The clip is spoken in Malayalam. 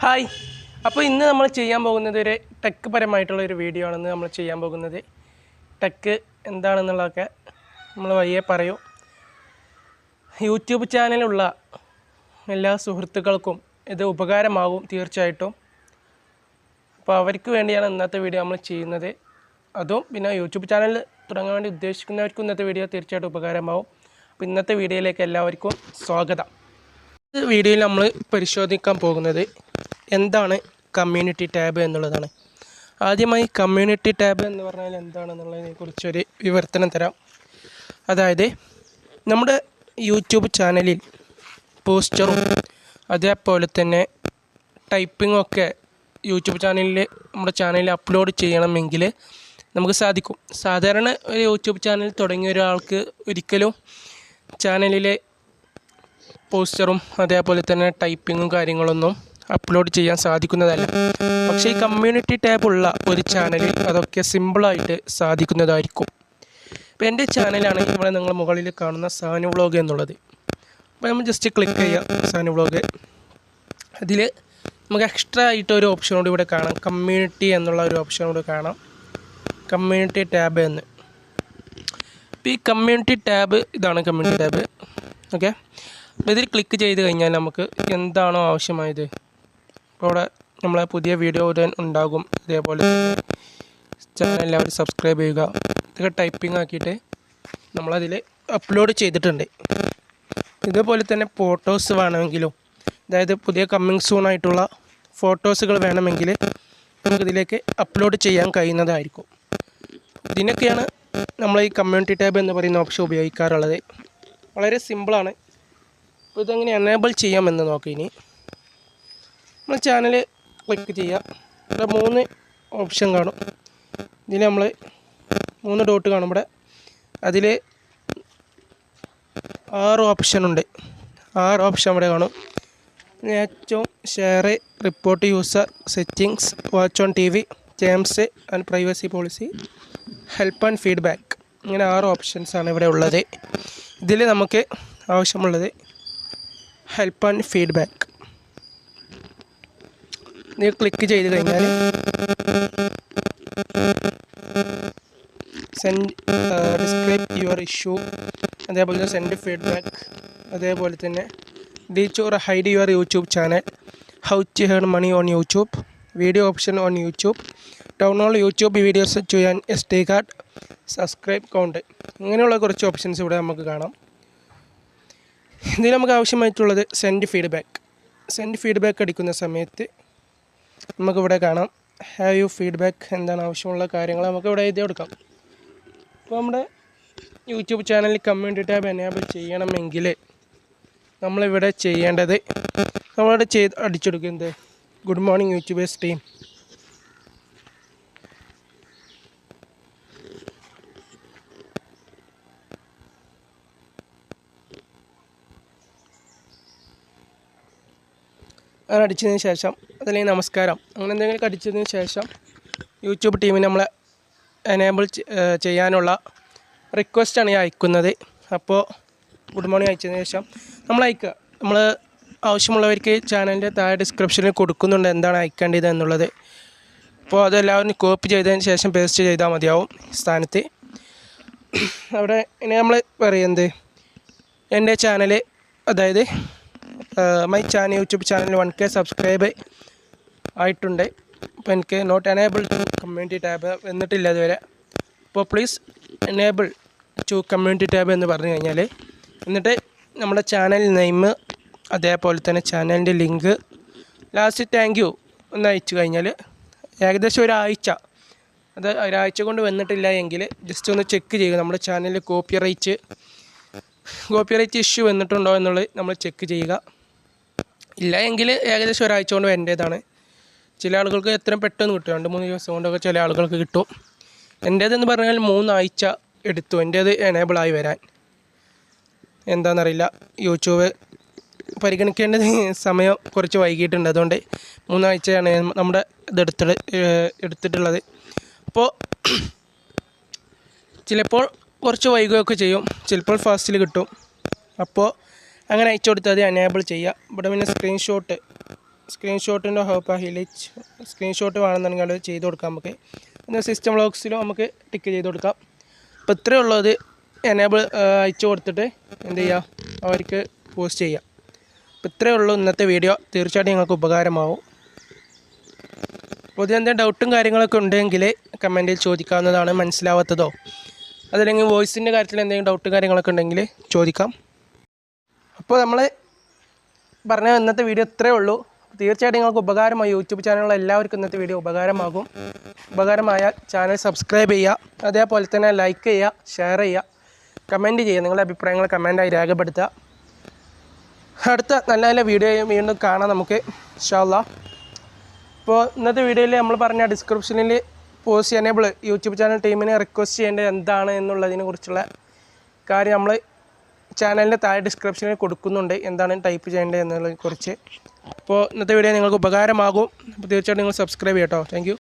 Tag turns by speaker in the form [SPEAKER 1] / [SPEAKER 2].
[SPEAKER 1] ഹായ്. അപ്പോൾ ഇന്ന് നമ്മൾ ചെയ്യാൻ പോകുന്നത് ഒരു ടെക് പരമായിട്ടുള്ളൊരു വീഡിയോ ആണെന്ന് നമ്മൾ ചെയ്യാൻ പോകുന്നത്. ടെക് എന്താണെന്നുള്ളതൊക്കെ നമ്മൾ വഴിയെ പറയൂ. യൂട്യൂബ് ചാനലുള്ള എല്ലാ സുഹൃത്തുക്കൾക്കും ഇത് ഉപകാരമാകും തീർച്ചയായിട്ടും. അപ്പോൾ അവർക്ക് വേണ്ടിയാണ് ഇന്നത്തെ വീഡിയോ നമ്മൾ ചെയ്യുന്നത്. അതും പിന്നെ യൂട്യൂബ് ചാനൽ തുടങ്ങാൻ വേണ്ടി ഉദ്ദേശിക്കുന്നവർക്കും ഇന്നത്തെ വീഡിയോ തീർച്ചയായിട്ടും ഉപകാരമാവും. അപ്പോൾ ഇന്നത്തെ വീഡിയോയിലേക്ക് എല്ലാവർക്കും സ്വാഗതം. ഈ വീഡിയോയിൽ നമ്മൾ പരിശോധിക്കാൻ പോകുന്നത് എന്താണ് കമ്മ്യൂണിറ്റി ടാബ് എന്നുള്ളതാണ്. ആദ്യമായി കമ്മ്യൂണിറ്റി ടാബ് എന്ന് പറഞ്ഞാൽ എന്താണെന്നുള്ളതിനെ കുറിച്ചൊരു വിവർത്തനം തരാം. അതായത് നമ്മുടെ യൂട്യൂബ് ചാനലിൽ പോസ്റ്ററും അതേപോലെ തന്നെ ടൈപ്പിങ്ങും ഒക്കെ യൂട്യൂബ് ചാനലിൽ നമ്മുടെ ചാനലിൽ അപ്ലോഡ് ചെയ്യണമെങ്കിൽ നമുക്ക് സാധിക്കും. സാധാരണ ഒരു യൂട്യൂബ് ചാനൽ തുടങ്ങിയ ഒരാൾക്ക് ഒരിക്കലും ചാനലിലെ പോസ്റ്ററും അതേപോലെ തന്നെ ടൈപ്പിങ്ങും കാര്യങ്ങളൊന്നും അപ്ലോഡ് ചെയ്യാൻ സാധിക്കുന്നതല്ല. പക്ഷേ ഈ കമ്മ്യൂണിറ്റി ടാബുള്ള ഒരു ചാനലിൽ അതൊക്കെ സിമ്പിളായിട്ട് സാധിക്കുന്നതായിരിക്കും. ഇപ്പോൾ എൻ്റെ ചാനലാണ് ഇവിടെ നിങ്ങൾ മുകളിൽ കാണുന്ന സാനു വ്ളോഗ് എന്നുള്ളത്. അപ്പോൾ നമ്മൾ ജസ്റ്റ് ക്ലിക്ക് ചെയ്യുക സാനു വ്ളോഗ്. അതിൽ നമുക്ക് എക്സ്ട്രാ ആയിട്ട് ഒരു ഓപ്ഷനോട് ഇവിടെ കാണാം, കമ്മ്യൂണിറ്റി എന്നുള്ള ഒരു ഓപ്ഷനോട് കാണാം, കമ്മ്യൂണിറ്റി ടാബ് എന്ന്. അപ്പോൾ ഈ കമ്മ്യൂണിറ്റി ടാബ് ഇതാണ് കമ്മ്യൂണിറ്റി ടാബ്. ഓക്കെ, അപ്പോൾ ഇതിൽ ക്ലിക്ക് ചെയ്ത് കഴിഞ്ഞാൽ നമുക്ക് എന്താണോ ആവശ്യമായത്, അപ്പോൾ അവിടെ നമ്മളെ പുതിയ വീഡിയോ ഉടൻ ഉണ്ടാകും. അതേപോലെ ചാനൽ എല്ലാവരും സബ്സ്ക്രൈബ് ചെയ്യുക. ഇതൊക്കെ ടൈപ്പിംഗ് ആക്കിയിട്ട് നമ്മളതിൽ അപ്ലോഡ് ചെയ്തിട്ടുണ്ട്. ഇതേപോലെ തന്നെ ഫോട്ടോസ് വേണമെങ്കിലും, അതായത് പുതിയ കമ്മിങ് സൂൺ ആയിട്ടുള്ള ഫോട്ടോസുകൾ വേണമെങ്കിൽ നമുക്കിതിലേക്ക് അപ്ലോഡ് ചെയ്യാൻ കഴിയുന്നതായിരിക്കും. ഇതിനൊക്കെയാണ് നമ്മൾ ഈ കമ്മ്യൂണിറ്റി ടാബ് എന്ന് പറയുന്ന ഓപ്ഷൻ ഉപയോഗിക്കാറുള്ളത്. വളരെ സിമ്പിളാണ്. അപ്പോൾ ഇതെങ്ങനെ എനേബിൾ ചെയ്യാമെന്ന് നോക്കാം. ഇനി നമ്മൾ ചാനൽ ക്ലിക്ക് ചെയ്യുക. ഇവിടെ 3 ഓപ്ഷൻ കാണും. ഇതിൽ നമ്മൾ 3 ഡോട്ട് കാണും ഇവിടെ. അതിൽ 6 ഓപ്ഷനുണ്ട്. 6 ഓപ്ഷൻ ഇവിടെ കാണും. ഏറ്റവും share, report user, settings, watch on TV, terms and privacy policy, help and feedback. ഇങ്ങനെ 6 ഓപ്ഷൻസാണ് ഇവിടെ ഉള്ളത്. ഇതിൽ നമുക്ക് ആവശ്യമുള്ളത് ഹെൽപ്പ് ആൻഡ് ഫീഡ്ബാക്ക്. ഇത് ക്ലിക്ക് ചെയ്ത് കഴിഞ്ഞാൽ സെൻഡ് ഡിസ്ക്രൈബ് യുവർ ഇഷ്യൂ, അതേപോലെ തന്നെ സെൻഡ് ഫീഡ്ബാക്ക്, അതേപോലെ തന്നെ ditch or hide your YouTube channel, how to earn money on YouTube, video option on YouTube, download YouTube videos to an SD card, subscribe count. ഇങ്ങനെയുള്ള കുറച്ച് ഓപ്ഷൻസ് ഇവിടെ നമുക്ക് കാണാം. ഇതിൽ നമുക്ക് ആവശ്യമായിട്ടുള്ളത് സെൻഡ് ഫീഡ്ബാക്ക്. സെൻഡ് ഫീഡ്ബാക്ക് അടിക്കുന്ന സമയത്ത് നമുക്കിവിടെ കാണാം ഹാവ് യു ഫീഡ്ബാക്ക്, എന്താണ് ആവശ്യമുള്ള കാര്യങ്ങൾ നമുക്കിവിടെ എഴുതി കൊടുക്കാം. അപ്പോൾ നമ്മുടെ യൂട്യൂബ് ചാനലിൽ കമ്മ്യൂണിറ്റി ടാബ് എനേബിൾ ചെയ്യണമെങ്കിൽ നമ്മളിവിടെ ചെയ്യേണ്ടത്, നമ്മളിവിടെ അടിച്ചെടുക്കുന്നത് ഗുഡ് മോർണിംഗ് യൂട്യൂബേഴ്സ് ടീം. അങ്ങനെ അടിച്ചതിന് ശേഷം, അതല്ലെങ്കിൽ നമസ്കാരം, അങ്ങനെ എന്തെങ്കിലും അടിച്ചതിന് ശേഷം യൂട്യൂബ് ടീമിന് നമ്മളെ എനേബിൾ ചെയ്യാനുള്ള റിക്വസ്റ്റാണ് ഈ അയക്കുന്നത്. അപ്പോൾ ഗുഡ് മോർണിംഗ് അയച്ചതിന് ശേഷം നമ്മൾ അയക്കുക. നമ്മൾ ആവശ്യമുള്ളവർക്ക് ചാനലിൻ്റെ താഴെ ഡിസ്ക്രിപ്ഷനിൽ കൊടുക്കുന്നുണ്ട് എന്താണ് അയക്കേണ്ടത് എന്നുള്ളത്. അപ്പോൾ അതെല്ലാവരും കോപ്പി ചെയ്തതിന് ശേഷം പേസ്റ്റ് ചെയ്താൽ മതിയാവും സ്ഥാനത്ത്. അവിടെ ഇനി നമ്മൾ പറയുന്നത് എൻ്റെ ചാനൽ, അതായത് my channel YouTube channel 1K subscribe ആയിട്ടുണ്ട്. അപ്പോൾ എനിക്ക് not enable to community tab എന്നിട്ടില്ല ഇതുവരെ. അപ്പോൾ please enable to community tab എന്ന് പറഞ്ഞു കഴിഞ്ഞാൽ, എന്നിട്ട് നമ്മുടെ ചാനൽ നെയിം, അതേപോലെ തന്നെ ചാനലിൻ്റെ ലിങ്ക്, ലാസ്റ്റ് താങ്ക് യു എന്ന് അയച്ചു കഴിഞ്ഞാൽ ഏകദേശം ഒരാഴ്ച കൊണ്ട് വന്നിട്ടില്ല എങ്കിൽ ജസ്റ്റ് ഒന്ന് ചെക്ക് ചെയ്യുക. നമ്മുടെ ചാനലിൽ കോപ്പിറൈറ്റ് ഇഷ്യൂ വന്നിട്ടുണ്ടോ എന്നുള്ളത് നമ്മൾ ചെക്ക് ചെയ്യുക. ഇല്ല എങ്കിൽ ഏകദേശം ഒരാഴ്ച കൊണ്ട് വരേണ്ടതാണ്. ചില ആളുകൾക്ക് എത്രയും പെട്ടെന്ന് കിട്ടും, 2-3 ദിവസം കൊണ്ടൊക്കെ ചില ആളുകൾക്ക് കിട്ടും. എൻ്റേതെന്ന് പറഞ്ഞാൽ 3 ആഴ്ച എടുത്തു എൻ്റേത് എനേബിളായി വരാൻ. എന്താണെന്നറിയില്ല, യൂട്യൂബ് പരിഗണിക്കേണ്ടത് സമയം കുറച്ച് വൈകിട്ടുണ്ട്. അതുകൊണ്ട് 3 ആഴ്ചയാണ് നമ്മുടെ എടുത്തിട്ടുള്ളത്. അപ്പോൾ ചിലപ്പോൾ കുറച്ച് വൈകുകയൊക്കെ ചെയ്യും, ചിലപ്പോൾ ഫാസ്റ്റിൽ കിട്ടും. അപ്പോൾ അങ്ങനെ അയച്ചു കൊടുത്താൽ അത് എനേബിൾ ചെയ്യുക. ഇവിടെ പിന്നെ സ്ക്രീൻഷോട്ട് സ്ക്രീൻഷോട്ടിൻ്റെ ഹൈലൈറ്റ് സ്ക്രീൻഷോട്ട് വേണമെന്നുണ്ടെങ്കിൽ അത് ചെയ്ത് കൊടുക്കാം നമുക്ക്. പിന്നെ സിസ്റ്റം ലോക്സിലും നമുക്ക് ടിക്ക് ചെയ്ത് കൊടുക്കാം. അപ്പോൾ ഇത്രയേ ഉള്ളൂ. അത് എനേബിൾ അയച്ചു കൊടുത്തിട്ട് എന്ത് ചെയ്യുക, അവർക്ക് പോസ്റ്റ് ചെയ്യാം. അപ്പോൾ ഇത്രയേ ഉള്ളൂ ഇന്നത്തെ വീഡിയോ. തീർച്ചയായിട്ടും നിങ്ങൾക്ക് ഉപകാരമാവും. അപ്പോൾ ഇതിനെന്തെങ്കിലും ഡൗട്ടും കാര്യങ്ങളൊക്കെ ഉണ്ടെങ്കിൽ കമൻറ്റിൽ ചോദിക്കാവുന്നതാണ്. മനസ്സിലാവാത്തതോ അതല്ലെങ്കിൽ വോയിസിൻ്റെ കാര്യത്തിൽ എന്തെങ്കിലും ഡൗട്ടും കാര്യങ്ങളൊക്കെ ഉണ്ടെങ്കിൽ ചോദിക്കാം. അപ്പോൾ നമ്മൾ പറഞ്ഞ ഇന്നത്തെ വീഡിയോ ഇത്രയേ ഉള്ളൂ. തീർച്ചയായിട്ടും നിങ്ങൾക്ക് ഉപകാരമായി. യൂട്യൂബ് ചാനലുള്ള എല്ലാവർക്കും ഇന്നത്തെ വീഡിയോ ഉപകാരമാകും. ഉപകാരമായാൽ ചാനൽ സബ്സ്ക്രൈബ് ചെയ്യുക. അതേപോലെ തന്നെ ലൈക്ക് ചെയ്യുക, ഷെയർ ചെയ്യുക, കമൻറ്റ് ചെയ്യുക. നിങ്ങളുടെ അഭിപ്രായങ്ങൾ കമൻറ്റായി രേഖപ്പെടുത്തുക. അടുത്ത നല്ല നല്ല വീഡിയോ വീണ്ടും കാണാം നമുക്ക് ഇൻഷാ അല്ലാഹ്. ഇപ്പോൾ ഇന്നത്തെ വീഡിയോയിൽ നമ്മൾ പറഞ്ഞ ഡിസ്ക്രിപ്ഷനിൽ പോസ്റ്റ് എനേബിൾ യൂട്യൂബ് ചാനൽ ടീമിനെ റിക്വസ്റ്റ് ചെയ്യേണ്ടത് എന്താണ് എന്നുള്ളതിനെ കുറിച്ചുള്ള കാര്യം നമ്മൾ ചാനലിൻ്റെ താഴെ ഡിസ്ക്രിപ്ഷനിൽ കൊടുക്കുന്നുണ്ട്, എന്താണ് ടൈപ്പ് ചെയ്യേണ്ടത് എന്നതിനെക്കുറിച്ച്. അപ്പോൾ ഇന്നത്തെ വീഡിയോ നിങ്ങൾക്ക് ഉപകാരമാകും. അപ്പോൾ തീർച്ചയായിട്ടും നിങ്ങൾ സബ്സ്ക്രൈബ് ചെയ്യട്ടോ. Thank U.